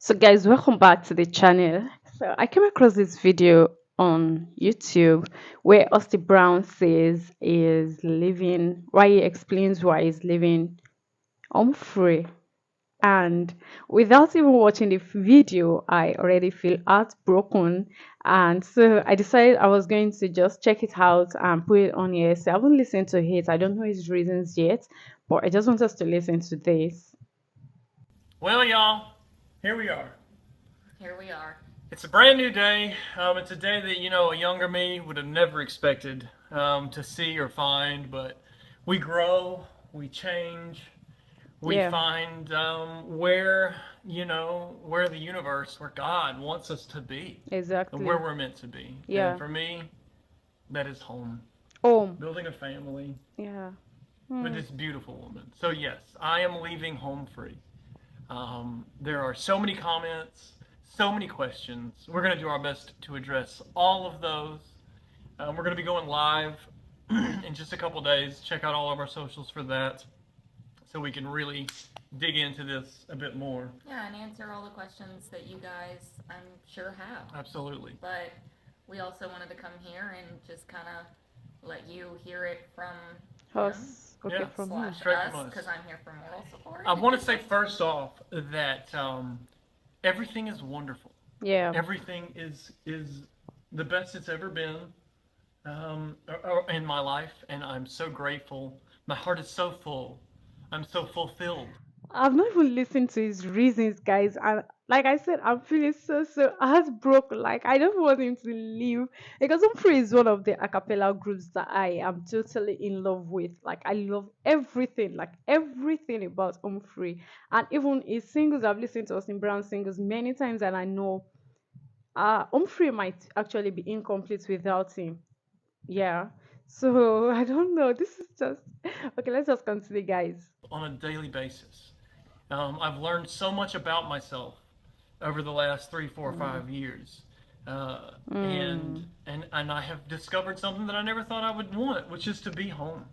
So guys, welcome back to the channel. So I came across this video on YouTube where Austin Brown says is living, why he explains why he's living free. And without even watching the video, I already feel heartbroken. And so I decided I was going to just check it out and put it on here. So I haven't listened to it. I don't know his reasons yet, but I just want us to listen to this. Well, y'all, here we are. Here we are. It's a brand new day. It's a day that, a younger me would have never expected to see or find, but we grow, we change, we Yeah, find where the universe, where God wants us to be, and where exactly. we're meant to be. And Yeah. for me, that is home. Oh, Building a family yeah. with Hmm. this beautiful woman. So, yes, I am leaving home free. There are so many comments, so many questions. We're going to do our best to address all of those. We're going to be going live in just a couple days. Check out all of our socials for that so we can really dig into this a bit more. Yeah, and answer all the questions that you guys, I'm sure, have. Absolutely. But we also wanted to come here and just kind of let you hear it from him Us. Okay, Yeah. from here. slash Straight us, from us. because I'm here for moral support. I want to say first off that everything is wonderful. Yeah. Everything is the best it's ever been in my life, and I'm so grateful. My heart is so full. I'm so fulfilled. I've not even listened to his reasons, guys. And like I said, I'm feeling so heartbroken. Like I don't want him to leave because Humphrey is one of the a cappella groups that I am totally in love with. Like I love everything, like everything about Humphrey, and even his singles. I've listened to Austin Brown singles many times, and I know Humphrey might actually be incomplete without him. Yeah. So I don't know. This is just okay. Let's just continue, guys. On a daily basis. I've learned so much about myself over the last 3, 4, Mm. 5 years. Uh, and Mm. and I have discovered something that I never thought I would want, which is to be home.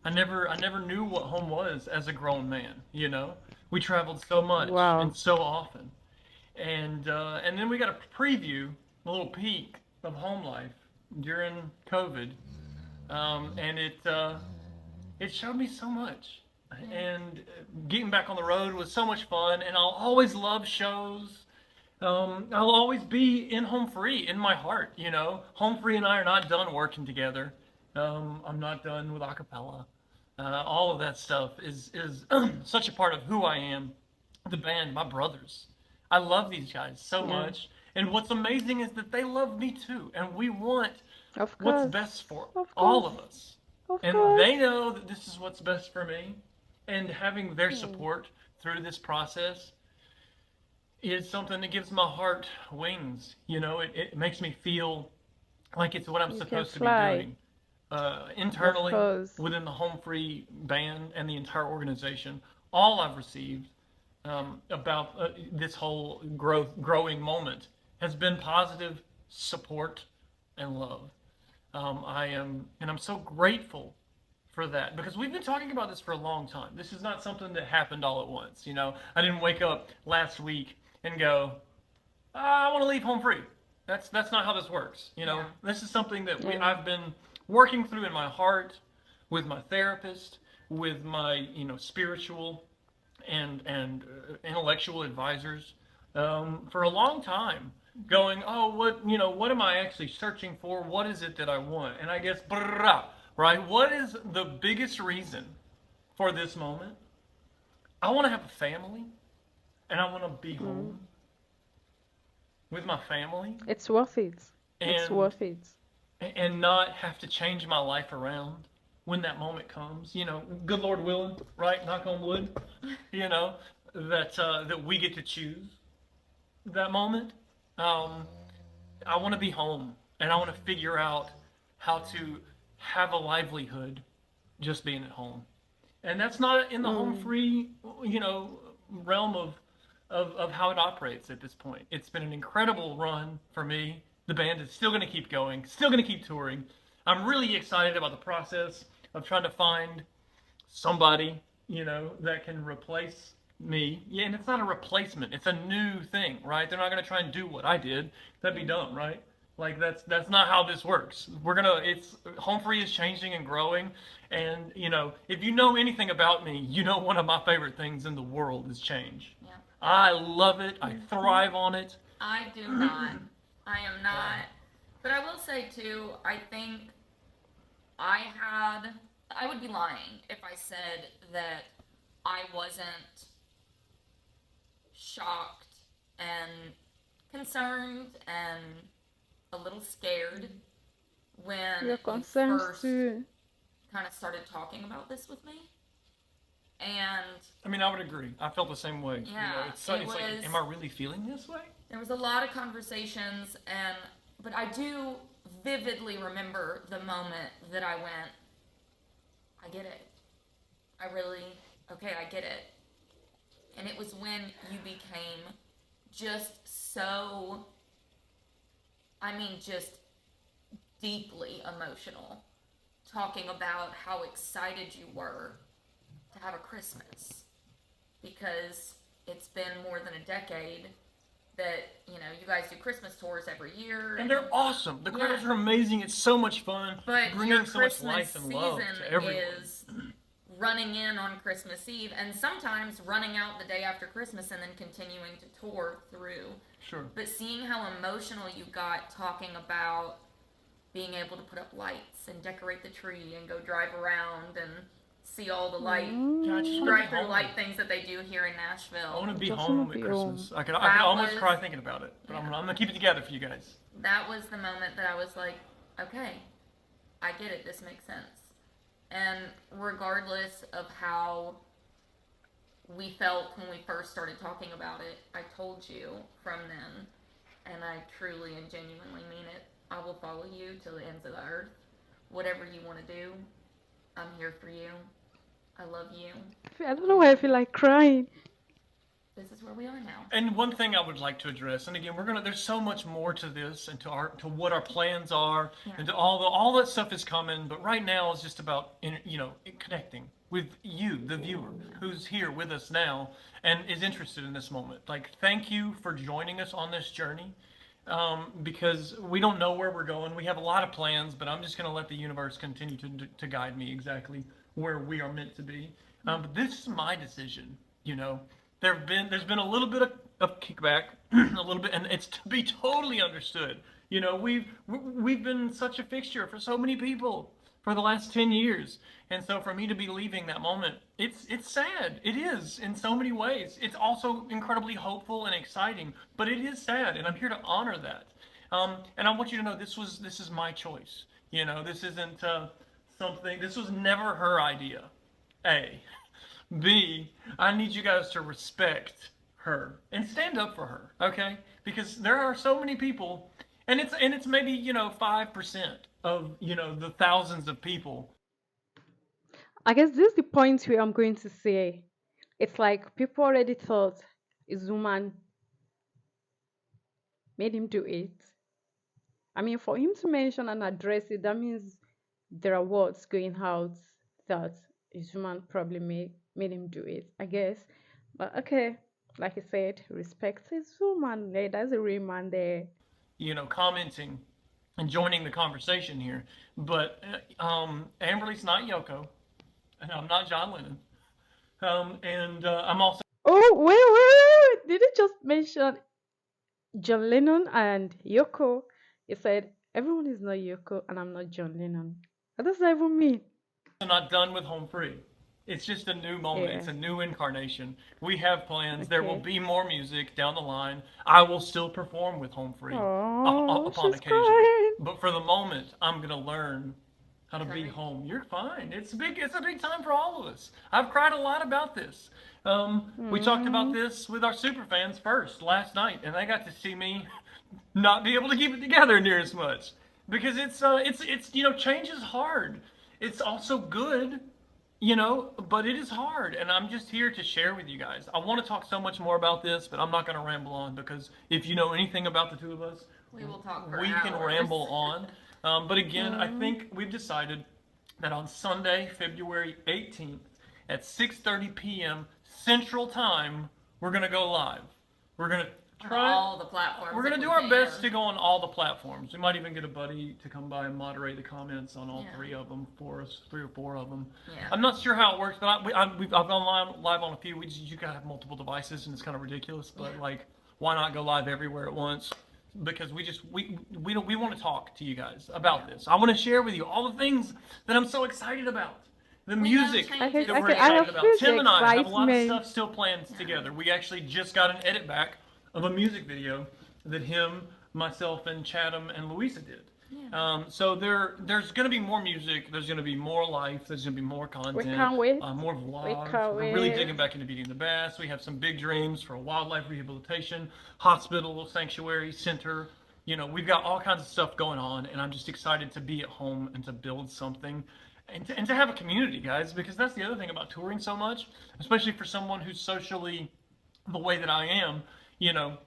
I never knew what home was as a grown man. We traveled so much Wow. and so often, and then we got a preview, a little peek of home life during COVID, and it showed me so much. And getting back on the road was so much fun, and I'll always love shows. I'll always be in Home Free in my heart. Home Free and I are not done working together. I'm not done with acapella. All of that stuff is such a part of who I am. The band, my brothers. I love these guys so Yeah. much. And what's amazing is that they love me too, and we want Of what's course. best for Of all course. of us. Of And course. they know that this is what's best for me. And having their Hmm. support through this process is something that gives my heart wings. It makes me feel like it's what I'm You can supposed to be fly. doing. Of Internally, course. within the Home Free band and the entire organization, all I've received about this whole growing moment has been positive support and love. And I'm so grateful for that because we've been talking about this for a long time. This is not something that happened all at once. I didn't wake up last week and go, I want to leave Home Free. That's not how this works. Yeah. This is something that Yeah. I've been working through in my heart, with my therapist, with my spiritual and intellectual advisors for a long time. Going, oh, what am I actually searching for? What is it that I want? And I guess, right? What is the biggest reason for this moment? I want to have a family, and I want to be Mm. home with my family, It's worth it. It's and worth it. and not have to change my life around when that moment comes. Good Lord willing, right? Knock on wood. You know that we get to choose that moment. Um, I want to be home, and I want to figure out how to have a livelihood just being at home. And that's not in the home Mm. free, realm of how it operates at this point. It's been an incredible run for me. The band is still going to keep going, still going to keep touring. I'm really excited about the process of trying to find somebody, that can replace me. Yeah, and it's not a replacement. It's a new thing, right? They're not gonna try and do what I did. That'd be dumb, right? Like that's not how this works. It's Home Free is changing and growing, and if you know anything about me, one of my favorite things in the world is change. Yeah. I love it. I thrive on it. I do not. I am not. But I will say too, I think I would be lying if I said that I wasn't shocked and concerned and a little scared when Your you concerns first too. kind of started talking about this with me. And I mean, I would agree. I felt the same way. Yeah, It's it like, was- am I really feeling this way? there was a lot of conversations, but I do vividly remember the moment that I went, I get it. Okay, I get it. And it was when you became just so, just deeply emotional, talking about how excited you were to have a Christmas. Because it's been more than a decade that, you guys do Christmas tours every year. And they're awesome. The crowds are amazing. It's so much fun. But bringing your so much Christmas life and love season to everyone. is running in on Christmas Eve and sometimes running out the day after Christmas and then continuing to tour through. Sure. But seeing how emotional you got talking about being able to put up lights and decorate the tree and go drive around and see all the light, Yeah, I just wanna be drive-through home. light things that they do here in I Nashville. want to be Just home wanna at be Christmas. home. I could That almost was- cry thinking about it. But I'm gonna keep it together for you guys. That was the moment that I was like, okay, I get it, this makes sense. And regardless of how we felt when we first started talking about it, I told you from then, and I truly and genuinely mean it, I will follow you till the ends of the earth. Whatever you want to do, I'm here for you. I love you. I don't know why I feel like crying. This is where we are now. And one thing I would like to address, and again, there's so much more to this and to what our plans are, and to all that stuff is coming. But right now, it's just about connecting with you, the viewer, who's here with us now and is interested in this moment. Like, thank you for joining us on this journey, because we don't know where we're going. We have a lot of plans, but I'm just going to let the universe continue to guide me exactly where we are meant to be. But this is my decision. There's been a little bit of kickback, a little bit, and it's to be totally understood. We've been such a fixture for so many people for the last 10 years, and so for me to be leaving that moment, it's sad. It is in so many ways. It's also incredibly hopeful and exciting, but it is sad, and I'm here to honor that. And I want you to know this is my choice. This isn't something. This was never her idea. A. B, I need you guys to respect her and stand up for her, okay? Because there are so many people, and it's maybe 5% of the thousands of people. I guess this is the point where I'm going to say it's like people already thought his woman made him do it. I mean, for him to mention and address it, that means there are words going out that his woman probably made him do it, I guess. But okay, like I said, respect his woman. Hey, that's a real man there. Commenting and joining the conversation here. But Amberly's not Yoko, and I'm not John Lennon. And I'm also Oh, wait. Did you just mention John Lennon and Yoko? He said, everyone is not Yoko, and I'm not John Lennon. What does that even mean? not done with Home Free. It's just a new moment. Yeah. It's a new incarnation. We have plans. There will Okay. be more music down the line. I will still perform with Home Free Oh, upon she's occasion. crying. But for the moment, I'm going to learn how to be Crying. home. You're fine. It's a big time for all of us. I've cried a lot about this. We talked about this with our super fans first last night, and they got to see me not be able to keep it together near as much because it's change is hard. It's also good, but it is hard, and I'm just here to share with you guys. I want to talk so much more about this, but I'm not going to ramble on because if you know anything about the two of us, We will talk for we can hours. ramble on. But again, I think we've decided that on Sunday, February 18th at 6:30 p.m. Central Time, we're gonna go live. We're gonna On try. all the platforms. We're if gonna we do our best can. to go on all the platforms. We might even get a buddy to come by and moderate the comments on all Yeah. three of them for us, 3 or 4 of them. Yeah. I'm not sure how it works, but I've gone live on a few. You gotta have multiple devices, and it's kind of ridiculous. But like, why not go live everywhere at once? Because we want to talk to you guys about this. I want to share with you all the things that I'm so excited about. The We know music changes. that we're I excited feel about. the Tim and I have a lot of excitement. stuff still planned together. We actually just got an edit back of a music video that him, myself, and Chatham and Louisa did. Yeah. So there's going to be more music. There's going to be more life. There's going to be more We content, can't wait. more We vlogs. can't We're really wait. digging back into Beauty and the Bass. We have some big dreams for a wildlife rehabilitation hospital, sanctuary, center. You know, we've got all kinds of stuff going on, and I'm just excited to be at home and to build something. And to have a community, guys, because that's the other thing about touring so much, especially for someone who's socially the way that I am, you know,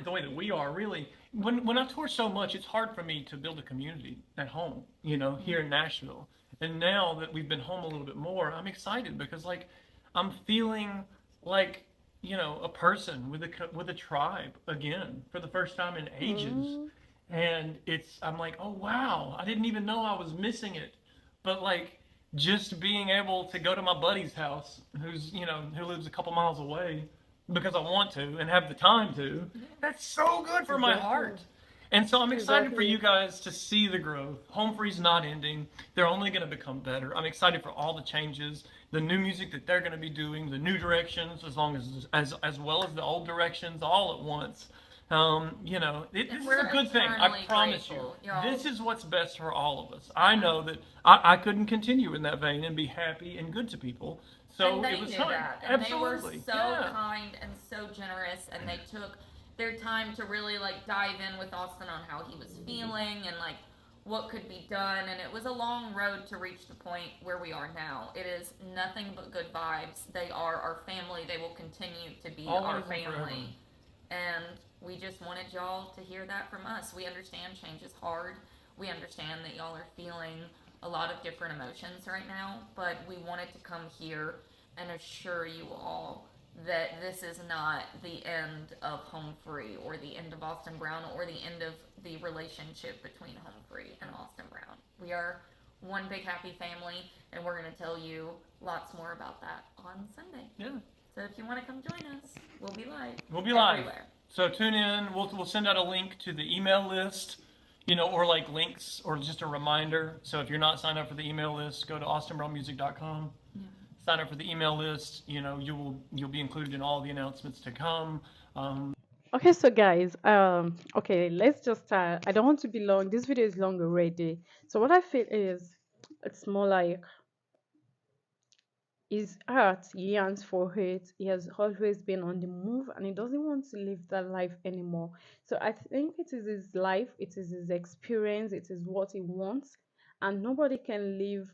the way that we are really. When I tour so much, it's hard for me to build a community at home, you know, here in Nashville. And now that we've been home a little bit more, I'm excited because like I'm feeling like, you know, a person with a tribe again for the first time in ages. Mm. And I'm like, oh wow, I didn't even know I was missing it. But like just being able to go to my buddy's house, who lives a couple miles away, because I want to and have the time to. That's so good for my Exactly. heart. And so I'm excited for you Exactly. guys to see the growth. Home Free's not ending. They're only going to become better. I'm excited for all the changes, the new music that they're going to be doing, the new directions, as well as the old directions all at once. This is we're a good thing. I eternally promise grateful, you. y'all. This is what's best for all of us. I know that I couldn't continue in that vein and be happy and good to people. So And they it was knew time. that. And Absolutely. they were so Yeah. kind and so generous, and they took their time to really like dive in with Austin on how he was feeling and like what could be done. And it was a long road to reach the point where we are now. It is nothing but good vibes. They are our family. They will continue to be Always our and forever. family. And we just wanted y'all to hear that from us. We understand change is hard. We understand that y'all are feeling a lot of different emotions right now, but we wanted to come here and assure you all that this is not the end of Home Free or the end of Austin Brown or the end of the relationship between Home Free and Austin Brown. We are one big happy family, and we're going to tell you lots more about that on Sunday. Yeah. So if you want to come join us, we'll be live. We'll be live. Everywhere. So tune in. We'll send out a link to the email list, or like links or just a reminder. So if you're not signed up for the email list, go to austinbrownmusic.com. Yeah. Sign up for the email list. You'll be included in all the announcements to come. Okay, so guys, okay, let's just start. I don't want to be long. This video is long already. So what I feel is, it's more like his heart yearns for it. He has always been on the move and he doesn't want to live that life anymore. So I think it is his life, it is his experience, it is what he wants, and nobody can live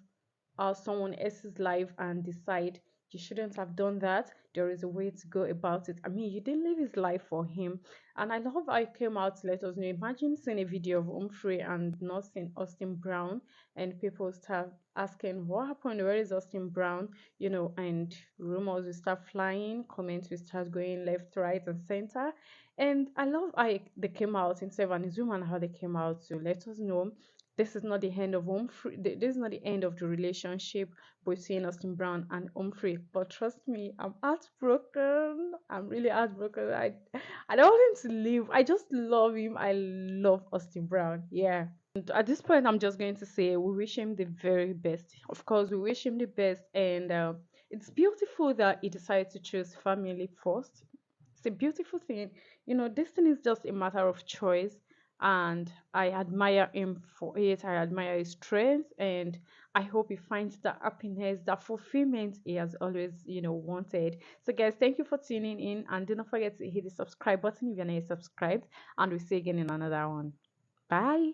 someone else's life and decide you shouldn't have done that. There is a way to go about it. I mean, you didn't live his life for him. And I love how he came out to let us know. Imagine seeing a video of Humphrey and not seeing Austin Brown, and people start asking, what happened? Where is Austin Brown? And rumors will start flying, comments will start going left, right, and center. And I love how they came out in Seven and Zoom and how they came out to let us know this is not the end of Humphrey. This is not the end of the relationship between Austin Brown and Humphrey. But trust me, I'm heartbroken. I'm really heartbroken. I don't want him to leave. I just love him. I love Austin Brown. Yeah. And at this point, I'm just going to say we wish him the very best. Of course, we wish him the best. And it's beautiful that he decided to choose family first. It's a beautiful thing. This thing is just a matter of choice, and I admire him for it. I admire his strength, and I hope he finds that happiness, that fulfillment he has always, wanted. So, guys, thank you for tuning in, and do not forget to hit the subscribe button if you're not yet subscribed, and we'll see you again in another one. Bye.